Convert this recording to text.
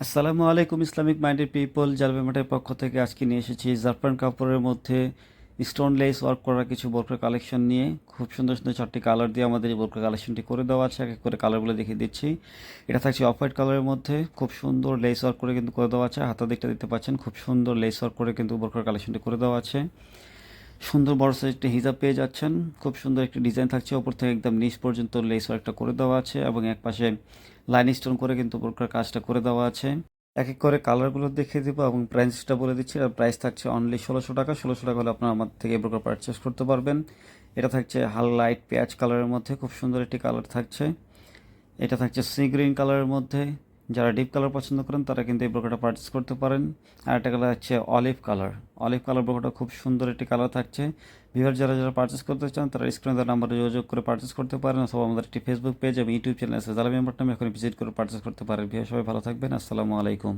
আসসালামু আলাইকুম Islamic minded people. জালবে মাঠের পক্ষ থেকে আজকে নিয়ে এসেছি জাফরান কাপড়ের মধ্যে স্টোন লেস ওয়ার্ক করা কিছু বোরকা কালেকশন নিয়ে। খুব সুন্দর সুন্দর 4টি কালার দিয়ে আমাদের এই বোরকা কালেকশনটি করে দেওয়া আছে। এক এক করে কালারগুলো দেখিয়ে দিচ্ছি। এটা থাকছে অফ হোয়াইট কালারের মধ্যে, খুব সুন্দর লেস ওয়ার্ক করে কিন্তু করে দেওয়া আছে। হাতা দিকটা দিতে পাচ্ছেন, খুব সুন্দর লেস ওয়ার্ক করে কিন্তু বোরকার কালেকশনটি করে দেওয়া আছে। সুন্দর বড় সাইজ একটি হিজাব পেয়ে যাচ্ছেন। খুব সুন্দর একটি ডিজাইন থাকছে, ওপর থেকে একদম নিচ পর্যন্ত লেস ওয়ার্কটা করে দেওয়া আছে এবং এক পাশে লাইন স্টোন করে কিন্তু বোরকার কাজটা করে দেওয়া আছে। এক এক করে কালারগুলো দেখিয়ে দিব এবং প্রাইসটা বলে দিচ্ছি। আর প্রাইস থাকছে অনলি 1600 টাকা। 1600 টাকা হলে আপনারা আমার থেকে ব্রোকার পারচেস করতে পারবেন। এটা থাকছে হাল লাইট পেঁয়াজ কালারের মধ্যে, খুব সুন্দর একটি কালার থাকছে। এটা থাকছে সি গ্রিন কালারের মধ্যে। যারা ডিপ কালার পছন্দ করেন তারা কিন্তু এই ব্রোকারটা পারচেস করতে পারেন। আর একটা কালার হচ্ছে অলিভ কালার। অলিভ কালার ব্রোকারটা খুব সুন্দর একটি কালার থাকছে। ভিউয়ার যারা যারা পারচেস করতে চান তারা স্ক্রিনে দেওয়া নাম্বারে যোগাযোগ করে পারচেস করতে পারেন, অথবা আমাদের একটি ফেসবুক পেজ এবং ইউটিউব চ্যানেল আছে, যারা মেম্বার নামে এখন ভিজিট করে পারচেস করতে পারেন। ভিউয়ার সবাই ভালো থাকবেন। আসসালামু আলাইকুম।